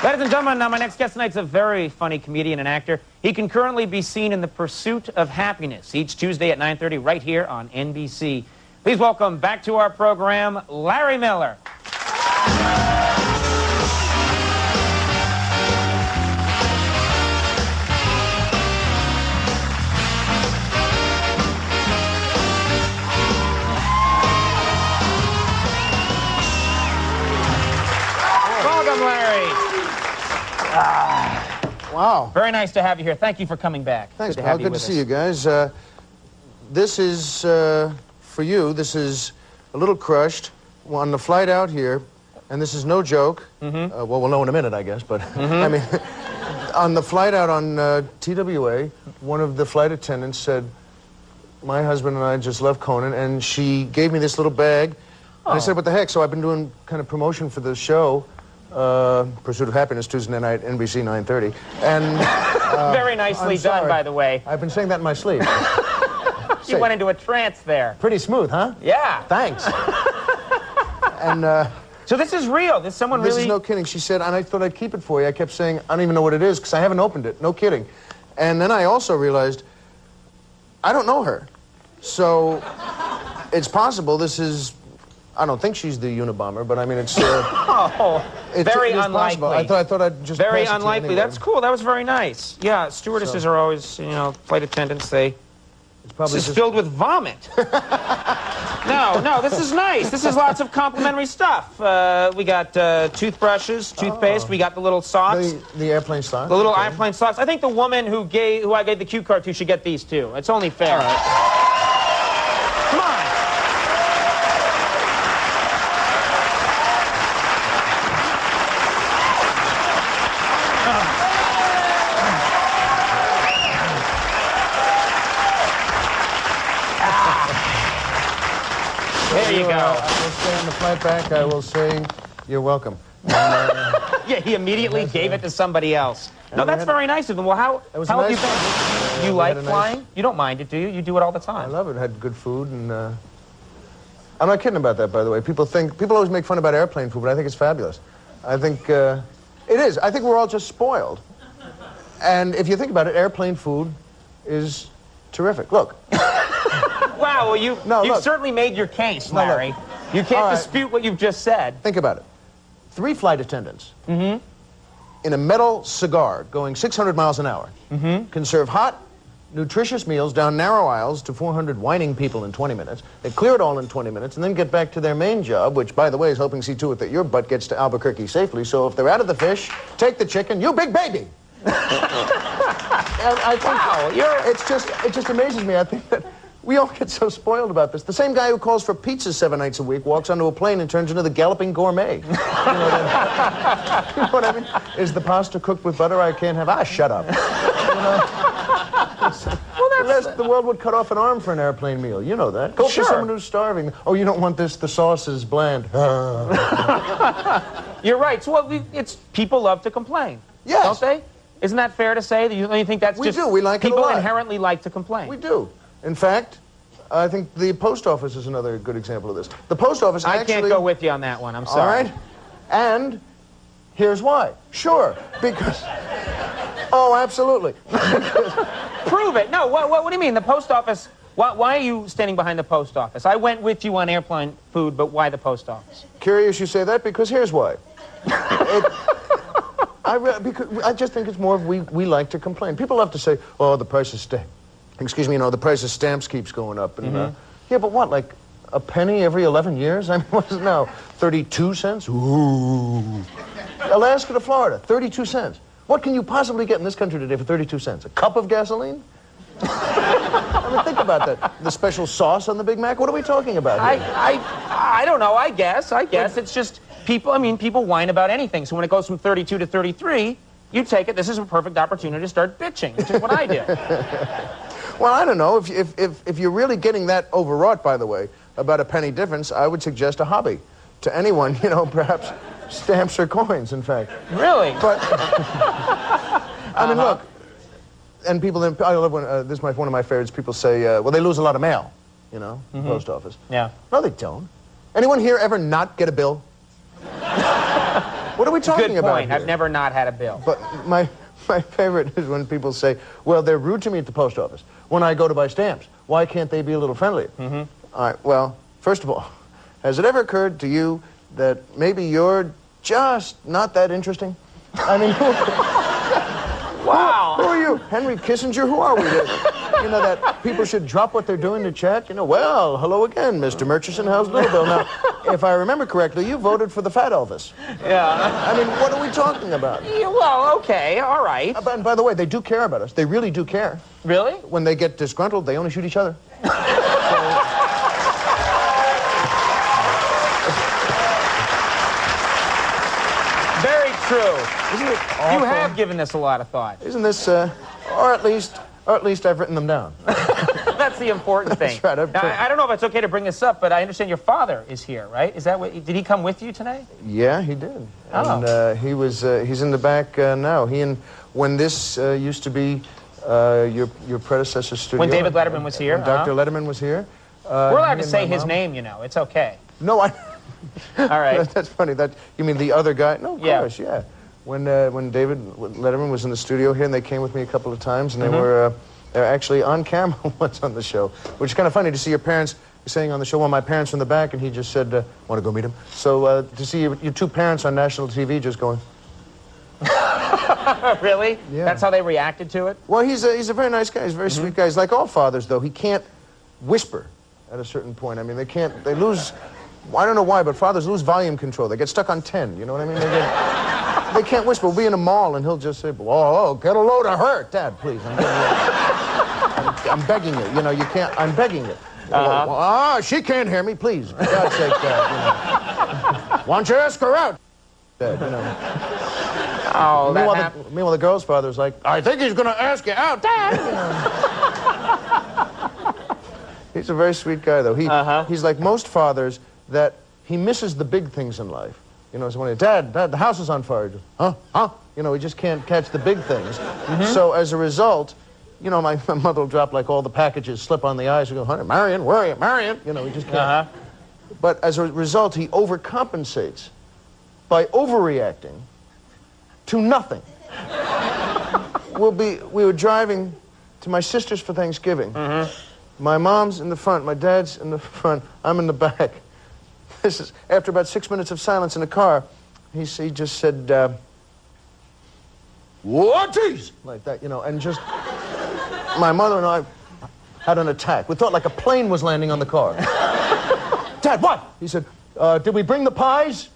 Ladies and gentlemen, my next guest tonight's a very funny comedian and actor. He can currently be seen in The Pursuit of Happiness each Tuesday at 9:30 right here on NBC. Please welcome back to our program, Larry Miller. Welcome, Larry. Wow. Very nice to have you here. Thank you for coming back. Thanks, pal. Good to see you guys. This is, for you, this is a little crushed on the flight out here, and this is no joke. Well, we'll know in a minute, I guess, but, I mean, on the flight out on TWA, one of the flight attendants said, my husband and I just left Conan, and she gave me this little bag, and I said, what the heck? So I've been doing kind of promotion for the show, Pursuit of Happiness, Tuesday night, NBC 9:30. And very nicely done, by the way. I've been saying that in my sleep. You went into a trance there. Pretty smooth, huh? Yeah. Thanks. And so this is real. This someone really. This is no kidding. She said, and I thought I'd keep it for you. I kept saying, I don't even know what it is because I haven't opened it. No kidding. And then I also realized I don't know her, so it's possible this is. I don't think she's the Unabomber, but I mean, it's... very unlikely. Possible. I thought I'd just very pass it unlikely. Anyway. That's cool. That was very nice. Yeah, stewardesses are always, you know, flight attendants, they... It's probably just filled with vomit. No, this is nice. This is lots of complimentary stuff. We got toothbrushes, toothpaste. We got the little socks. The airplane socks? The little airplane socks. I think the woman who I gave the cue card to should get these, too. It's only fair. All right. Come on. There you go. I will say on the flight back, I will say, you're welcome. Yeah, he immediately gave it to somebody else. No, that's very nice of him. Well, how have you been? You like flying? You don't mind it, do you? You do it all the time. I love it. Had good food, and I'm not kidding about that, by the way. People always make fun about airplane food, but I think it's fabulous. I think it is. I think we're all just spoiled. And if you think about it, airplane food is terrific. Look. Wow, well, you've certainly made your case, Larry. You can't dispute what you've just said. Think about it. 3 flight attendants in a metal cigar going 600 miles an hour can serve hot, nutritious meals down narrow aisles to 400 whining people in 20 minutes. They clear it all in 20 minutes and then get back to their main job, which, by the way, is helping see to it that your butt gets to Albuquerque safely. So if they're out of the fish, take the chicken, you big baby! I think it just amazes me. I think that we all get so spoiled about this. The same guy who calls for pizza 7 nights a week walks onto a plane and turns into the galloping gourmet. You know what I mean? Is the pasta cooked with butter I can't have? Ah, shut up. The world would cut off an arm for an airplane meal. You know that. Go for someone who's starving. Oh, you don't want this? The sauce is bland. You're right. So people love to complain. Yes. Don't they? Isn't that fair to say? Do you think that's just... We do. We like people it a lot. Inherently like to complain. We do. In fact, I think the post office is another good example of this. The post office actually... I can't go with you on that one. I'm sorry. All right? And here's why. Sure, because... Oh, absolutely. Prove it. No, what do you mean? The post office... Why are you standing behind the post office? I went with you on airplane food, but why the post office? Curious you say that, because here's why. Because I just think it's more of we like to complain. People love to say, oh, the price of the price of stamps keeps going up. And, yeah, but what, like a penny every 11 years? I mean, what is it now? 32 cents? Ooh. Alaska to Florida, 32 cents. What can you possibly get in this country today for 32 cents? A cup of gasoline? I mean, think about that. The special sauce on the Big Mac? What are we talking about here? I don't know. I guess it's just people whine about anything. So when it goes from 32 to 33, you take it. This is a perfect opportunity to start bitching, which is what I did. Well, I don't know. If you're really getting that overwrought, by the way, about a penny difference, I would suggest a hobby to anyone, you know, perhaps stamps or coins, in fact. Really? But, I mean, look, and people, I love when, this is one of my favorites, people say, well, they lose a lot of mail, you know, post office. Yeah. No, they don't. Anyone here ever not get a bill? What are we talking about Good point. here? I've never not had a bill. But my favorite is when people say, well, they're rude to me at the post office when I go to buy stamps. Why can't they be a little friendlier? Mm-hmm. All right, well, first of all, has it ever occurred to you that maybe you're just not that interesting? I mean, wow. Who are you? Henry Kissinger? Who are we? You know, that people should drop what they're doing to chat? You know, well, hello again, Mr. Murchison. How's Little Bill? Now, if I remember correctly, you voted for the fat Elvis. Yeah. I mean, what are we talking about? Yeah, well, okay, all right. And by the way, they do care about us. They really do care. Really? When they get disgruntled, they only shoot each other. Very true. Isn't it awful? You have given this a lot of thought. Isn't this, or at least I've written them down. That's the important thing. That's right. Now, I don't know if it's okay to bring this up, but I understand your father is here, right? Is that what? Did he come with you tonight? Yeah, he did. Oh. And he's in the back now. When this used to be your predecessor's studio. When David Letterman was here. When Dr. Letterman was here. We're allowed to say his name, you know. It's okay. No, I... All right. That's funny. You mean the other guy? No, of Yeah. course, yeah. When David Letterman was in the studio here, and they came with me a couple of times, and they're actually on camera once on the show, which is kind of funny to see your parents saying on the show, well, my parents are in the back, and he just said, want to go meet him? So to see your two parents on national TV just going... Really? Yeah. That's how they reacted to it? Well, he's a very nice guy. He's a very sweet guy. He's like all fathers, though. He can't whisper at a certain point. I mean, they lose... I don't know why, but fathers lose volume control. They get stuck on 10, you know what I mean? They can't whisper. We'll be in a mall, and he'll just say, oh, get a load of her. Dad, please, I'm begging you. You know, you can't... I'm begging you. She can't hear me, please. For God's sake, Dad, you know. Why don't you ask her out? Dad, you know. Oh, meanwhile, the girl's father's like, I think he's going to ask you out, Dad. You know. He's a very sweet guy, though. He's like most fathers that he misses the big things in life. You know, so when Dad, the house is on fire. Just, huh? You know, he just can't catch the big things. So as a result, you know, my mother will drop like all the packages, slip on the ice, and go, honey, Marion, where are you? Marion? You know, he just can't. But as a result, he overcompensates by overreacting to nothing. We were driving to my sister's for Thanksgiving. My mom's in the front, my dad's in the front, I'm in the back. This is after about 6 minutes of silence in the car. He just said, "What is?" Like that, you know, and just my mother and I had an attack. We thought like a plane was landing on the car. Dad, what? He said, "Did we bring the pies?"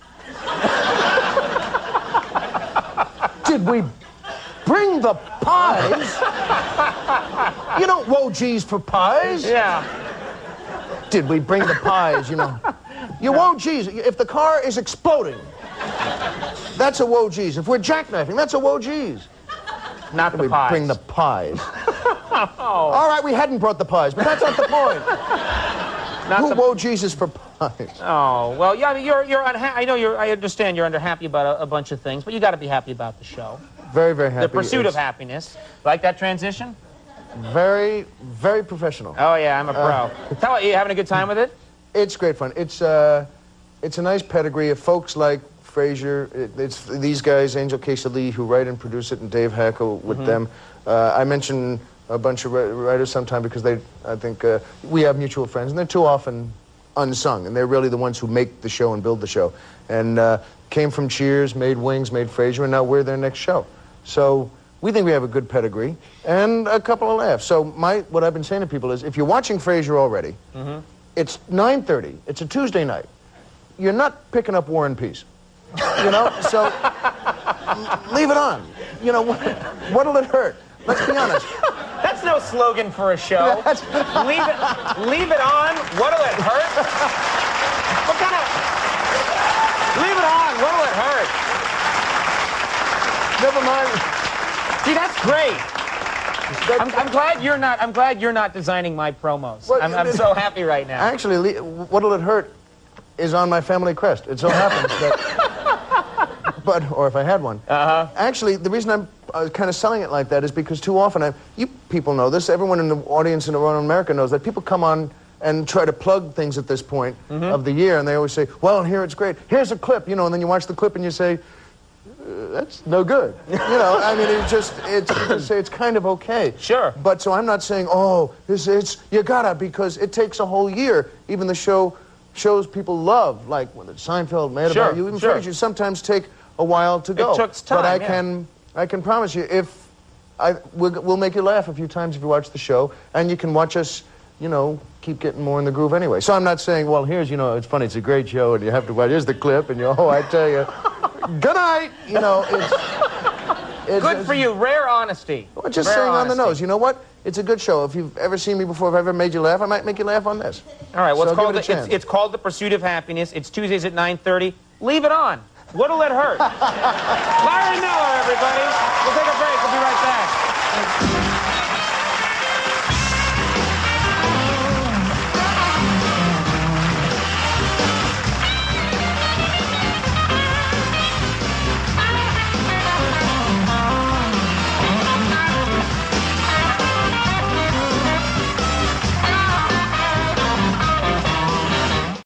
Did we bring the pies? You don't woe geez for pies. Yeah. Did we bring the pies, you know? You woe geez. If the car is exploding, that's a woe geez. If we're jackknifing, that's a woe geez. Not the we pies. Bring the pies. All right, we hadn't brought the pies, but that's not the point. Who woe Jesus for pies? Oh, well, yeah, I mean, you're unhappy. I understand you're unhappy about a bunch of things, but you got to be happy about the show. Very, very happy. The pursuit of happiness. Like that transition? Very, very professional. Oh, yeah, I'm a pro. Tell me, you having a good time with it? It's great fun. It's a nice pedigree of folks like Frasier. It's these guys, Angel Casey, who write and produce it, and Dave Hackle with them. I mention a bunch of writers sometime because I think we have mutual friends, and they're too often unsung, and they're really the ones who make the show and build the show. And came from Cheers, made Wings, made Frasier, and now we're their next show. So we think we have a good pedigree and a couple of laughs. So what I've been saying to people is, if you're watching Frasier already, it's 9:30. It's a Tuesday night. You're not picking up War and Peace. You know? So leave it on. You know, what'll it hurt? Let's be honest. That's no slogan for a show. Leave it on. What'll it hurt? What kind of... Leave it on. What'll it hurt? Never mind. See, that's great. I'm glad you're not designing my promos. Well, I'm so happy right now. Actually, what'll it hurt is on my family crest. It so happens that, or if I had one. Actually, the reason I'm kind of selling it like that is because too often, you people know this, everyone in the audience in around America knows that people come on and try to plug things at this point of the year, and they always say, well, here it's great. Here's a clip, you know, and then you watch the clip and you say, that's no good. You know, I mean, you can say it's kind of okay. Sure. But so I'm not saying, oh, you gotta, because it takes a whole year. Even the shows people love, like when Seinfeld, Mad About You, even Frasier, sometimes take a while to go. It took time, but I can promise you, we'll make you laugh a few times if you watch the show, and you can watch us, you know, keep getting more in the groove anyway. So I'm not saying, well, here's, you know, it's funny, it's a great show, and you have to watch, here's the clip, and you, oh, I tell you, good night. You know, it's good for you, rare honesty. Well, just rare saying honesty. on the nose. You know what? It's a good show. If you've ever seen me before, if I've ever made you laugh, I might make you laugh on this. All right, well, so it's called The Pursuit of Happiness. It's Tuesdays at 9:30. Leave it on. What'll it hurt? Larry Miller, everybody. We'll take a break.